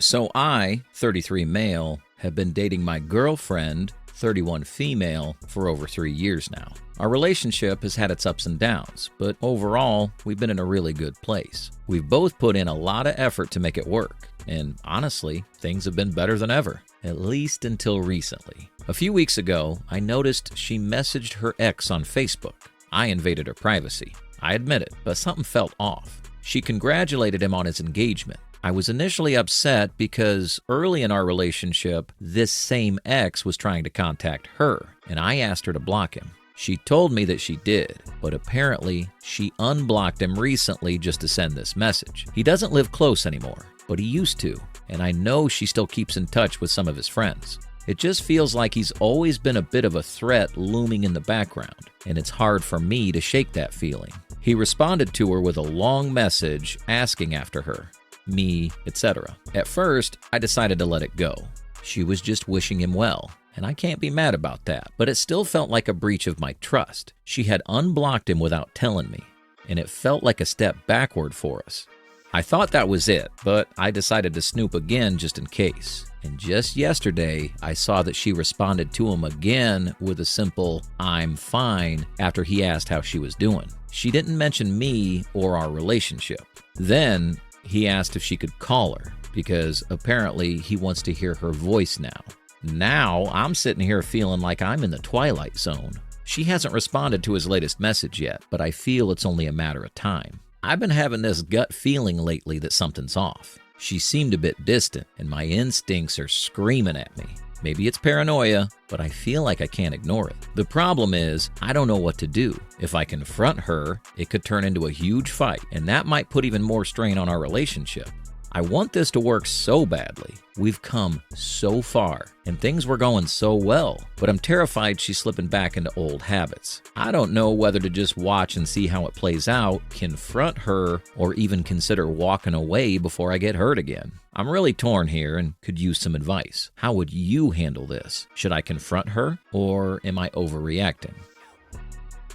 So I, 33 male, have been dating my girlfriend, 31 female, for over 3 years now. Our relationship has had its ups and downs, but overall, we've been in a really good place. We've both put in a lot of effort to make it work, and honestly, things have been better than ever, at least until recently. A few weeks ago, I noticed she messaged her ex on Facebook. I invaded her privacy. I admit it, but something felt off. She congratulated him on his engagement. I was initially upset because early in our relationship, this same ex was trying to contact her, and I asked her to block him. She told me that she did, but apparently she unblocked him recently just to send this message. He doesn't live close anymore, but he used to, and I know she still keeps in touch with some of his friends. It just feels like he's always been a bit of a threat looming in the background, and it's hard for me to shake that feeling. He responded to her with a long message asking after her, me, etc. At first, I decided to let it go. She was just wishing him well, and I can't be mad about that, but it still felt like a breach of my trust. She had unblocked him without telling me, and it felt like a step backward for us. I thought that was it, but I decided to snoop again just in case. And just yesterday, I saw that she responded to him again with a simple, "I'm fine," after he asked how she was doing. She didn't mention me or our relationship. Then, he asked if she could call her, because apparently he wants to hear her voice now. Now, I'm sitting here feeling like I'm in the twilight zone. She hasn't responded to his latest message yet, but I feel it's only a matter of time. I've been having this gut feeling lately that something's off. She seemed a bit distant, and my instincts are screaming at me. Maybe it's paranoia, but I feel like I can't ignore it. The problem is, I don't know what to do. If I confront her, it could turn into a huge fight, and that might put even more strain on our relationship. I want this to work so badly. We've come so far, and things were going so well, but I'm terrified she's slipping back into old habits. I don't know whether to just watch and see how it plays out, confront her, or even consider walking away before I get hurt again. I'm really torn here and could use some advice. How would you handle this? Should I confront her, or am I overreacting?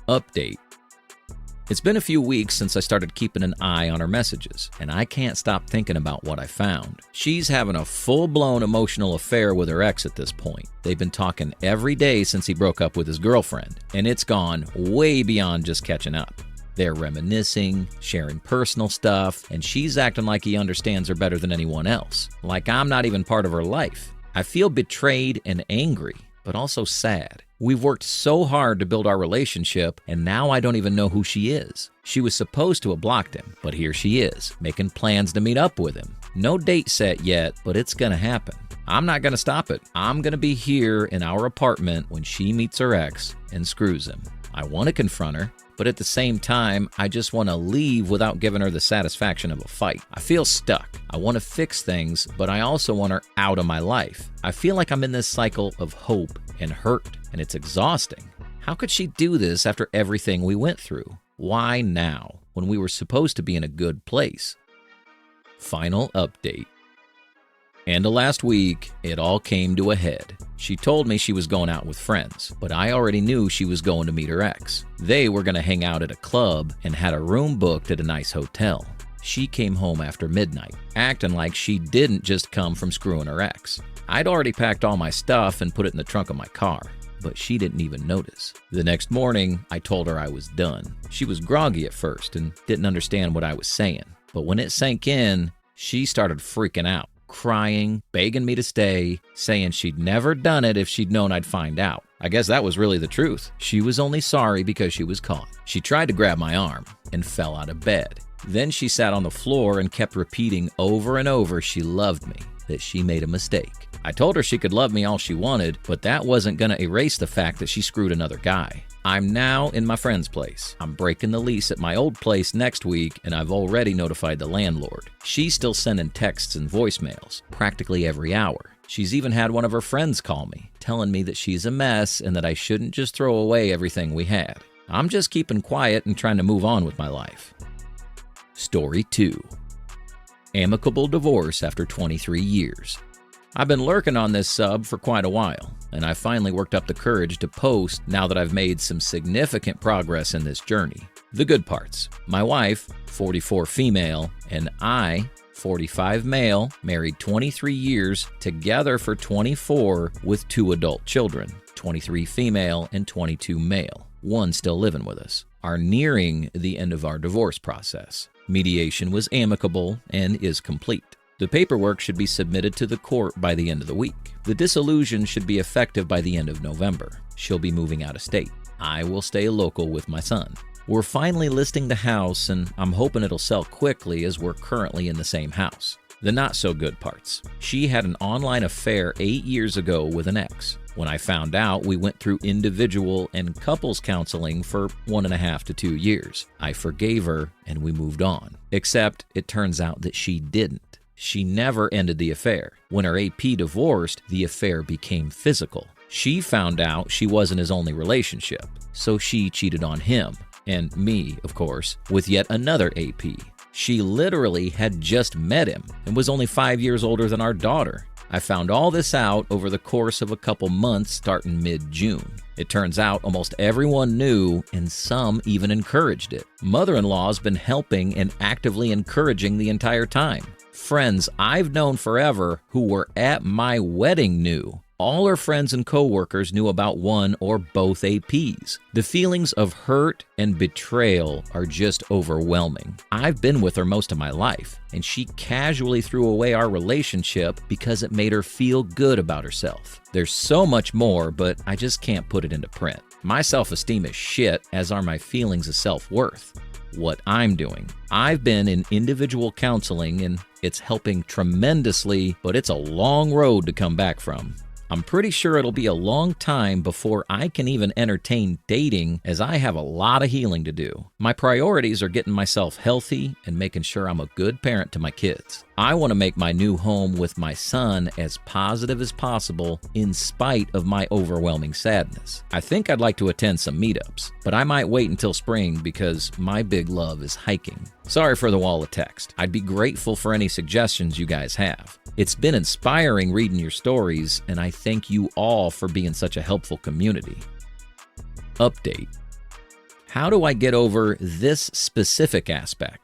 Update. It's been a few weeks since I started keeping an eye on her messages, and I can't stop thinking about what I found. She's having a full-blown emotional affair with her ex at this point. They've been talking every day since he broke up with his girlfriend, and it's gone way beyond just catching up. They're reminiscing, sharing personal stuff, and she's acting like he understands her better than anyone else, like I'm not even part of her life. I feel betrayed and angry, but also sad. We've worked so hard to build our relationship, and now I don't even know who she is. She was supposed to have blocked him, but here she is, making plans to meet up with him. No date set yet, but it's gonna happen. I'm not gonna stop it. I'm gonna be here in our apartment when she meets her ex and screws him. I want to confront her, but at the same time, I just want to leave without giving her the satisfaction of a fight. I feel stuck. I want to fix things, but I also want her out of my life. I feel like I'm in this cycle of hope and hurt, and it's exhausting. How could she do this after everything we went through? Why now, when we were supposed to be in a good place? Final update. End of last week, it all came to a head. She told me she was going out with friends, but I already knew she was going to meet her ex. They were going to hang out at a club and had a room booked at a nice hotel. She came home after midnight, acting like she didn't just come from screwing her ex. I'd already packed all my stuff and put it in the trunk of my car, but she didn't even notice. The next morning, I told her I was done. She was groggy at first and didn't understand what I was saying, but when it sank in, she started freaking out. Crying, begging me to stay, saying she'd never done it if she'd known I'd find out. I guess that was really the truth. She was only sorry because she was caught. She tried to grab my arm and fell out of bed. Then she sat on the floor and kept repeating over and over she loved me, that she made a mistake. I told her she could love me all she wanted, but that wasn't going to erase the fact that she screwed another guy. I'm now in my friend's place. I'm breaking the lease at my old place next week, and I've already notified the landlord. She's still sending texts and voicemails, practically every hour. She's even had one of her friends call me, telling me that she's a mess and that I shouldn't just throw away everything we had. I'm just keeping quiet and trying to move on with my life. Story 2. Amicable divorce after 23 years. I've been lurking on this sub for quite a while, and I finally worked up the courage to post now that I've made some significant progress in this journey. The good parts. My wife, 44 female, and I, 45 male, married 23 years, together for 24 with 2 adult children, 23 female and 22 male, 1 still living with us, are nearing the end of our divorce process. Mediation was amicable and is complete. The paperwork should be submitted to the court by the end of the week. The dissolution should be effective by the end of November. She'll be moving out of state. I will stay local with my son. We're finally listing the house, and I'm hoping it'll sell quickly as we're currently in the same house. The not-so-good parts. She had an online affair 8 years ago with an ex. When I found out, we went through individual and couples counseling for 1.5 to 2 years. I forgave her, and we moved on. Except it turns out that she didn't. She never ended the affair. When her AP divorced, the affair became physical. She found out she wasn't his only relationship, so she cheated on him, and me, of course, with yet another AP. She literally had just met him and was only 5 years older than our daughter. I found all this out over the course of a couple months starting mid-June. It turns out almost everyone knew, and some even encouraged it. Mother-in-law's been helping and actively encouraging the entire time. Friends I've known forever who were at my wedding knew. All her friends and coworkers knew about one or both APs. The feelings of hurt and betrayal are just overwhelming. I've been with her most of my life, and she casually threw away our relationship because it made her feel good about herself. There's so much more, but I just can't put it into print. My self-esteem is shit, as are my feelings of self-worth. What I'm doing. I've been in individual counseling, and it's helping tremendously, but it's a long road to come back from. I'm pretty sure it'll be a long time before I can even entertain dating, as I have a lot of healing to do. My priorities are getting myself healthy and making sure I'm a good parent to my kids. I want to make my new home with my son as positive as possible in spite of my overwhelming sadness. I think I'd like to attend some meetups, but I might wait until spring because my big love is hiking. Sorry for the wall of text. I'd be grateful for any suggestions you guys have. It's been inspiring reading your stories, and I thank you all for being such a helpful community. Update. How do I get over this specific aspect?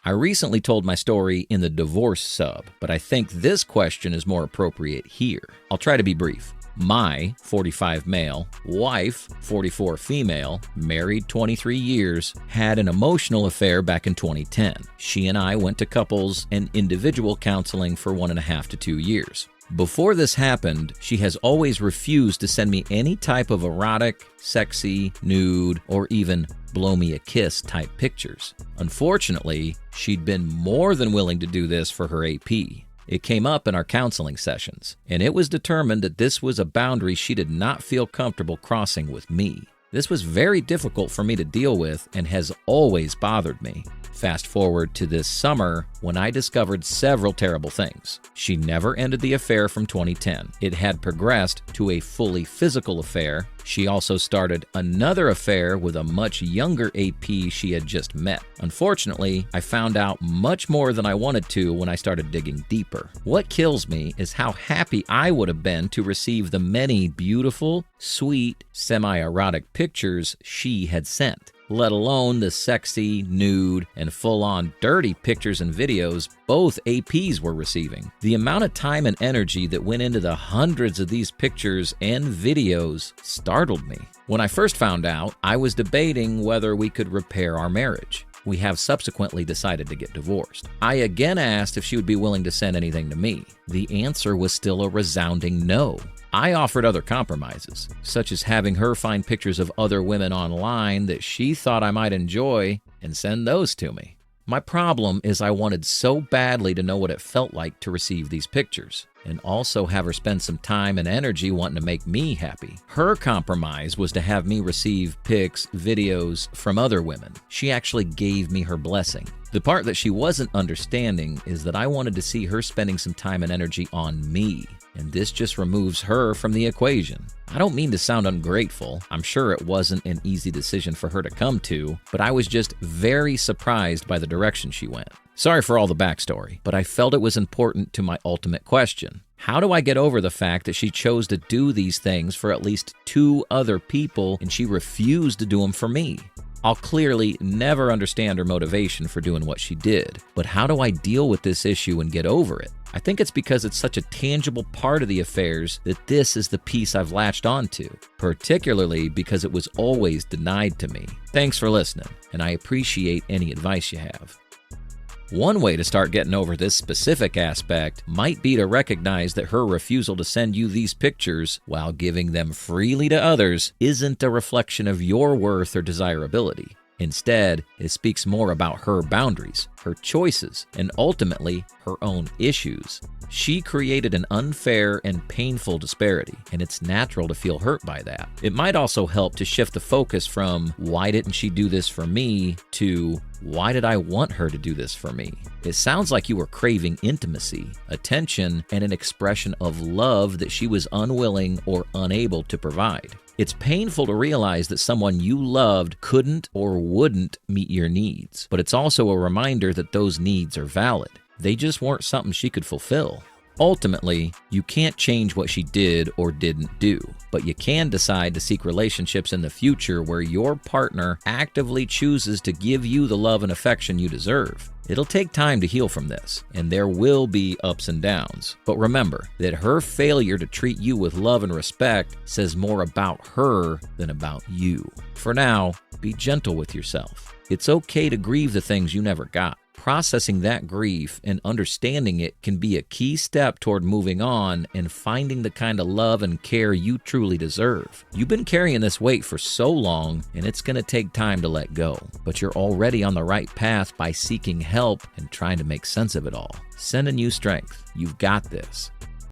I recently told my story in the divorce sub, but I think this question is more appropriate here. I'll try to be brief. My 45 male, wife 44 female, married 23 years, had an emotional affair back in 2010. She and I went to couples and individual counseling for 1.5 to 2 years. Before this happened, she has always refused to send me any type of erotic, sexy, nude, or even blow me a kiss type pictures. Unfortunately, she'd been more than willing to do this for her AP. It came up in our counseling sessions, and it was determined that this was a boundary she did not feel comfortable crossing with me. This was very difficult for me to deal with and has always bothered me. Fast forward to this summer when I discovered several terrible things. She never ended the affair from 2010. It had progressed to a fully physical affair. She also started another affair with a much younger AP she had just met. Unfortunately, I found out much more than I wanted to when I started digging deeper. What kills me is how happy I would have been to receive the many beautiful, sweet, semi-erotic pictures she had sent, let alone the sexy, nude, and full-on dirty pictures and videos both APs were receiving. The amount of time and energy that went into the hundreds of these pictures and videos startled me. When I first found out, I was debating whether we could repair our marriage. We have subsequently decided to get divorced. I again asked if she would be willing to send anything to me. The answer was still a resounding no. I offered other compromises, such as having her find pictures of other women online that she thought I might enjoy and send those to me. My problem is I wanted so badly to know what it felt like to receive these pictures, and also have her spend some time and energy wanting to make me happy. Her compromise was to have me receive pics, videos from other women. She actually gave me her blessing. The part that she wasn't understanding is that I wanted to see her spending some time and energy on me, and this just removes her from the equation. I don't mean to sound ungrateful. I'm sure it wasn't an easy decision for her to come to, but I was just very surprised by the direction she went. Sorry for all the backstory, but I felt it was important to my ultimate question. How do I get over the fact that she chose to do these things for at least 2 other people and she refused to do them for me? I'll clearly never understand her motivation for doing what she did, but how do I deal with this issue and get over it? I think it's because it's such a tangible part of the affairs that this is the piece I've latched onto, particularly because it was always denied to me. Thanks for listening, and I appreciate any advice you have. One way to start getting over this specific aspect might be to recognize that her refusal to send you these pictures while giving them freely to others isn't a reflection of your worth or desirability. Instead, it speaks more about her boundaries, her choices, and ultimately, her own issues. She created an unfair and painful disparity, and it's natural to feel hurt by that. It might also help to shift the focus from, why didn't she do this for me, to, why did I want her to do this for me? It sounds like you were craving intimacy, attention, and an expression of love that she was unwilling or unable to provide. It's painful to realize that someone you loved couldn't or wouldn't meet your needs, but it's also a reminder that those needs are valid. They just weren't something she could fulfill. Ultimately, you can't change what she did or didn't do, but you can decide to seek relationships in the future where your partner actively chooses to give you the love and affection you deserve. It'll take time to heal from this, and there will be ups and downs. But remember that her failure to treat you with love and respect says more about her than about you. For now, be gentle with yourself. It's okay to grieve the things you never got. Processing that grief and understanding it can be a key step toward moving on and finding the kind of love and care you truly deserve. You've been carrying this weight for so long, and it's going to take time to let go. But you're already on the right path by seeking help and trying to make sense of it all. Sending you strength. You've got this.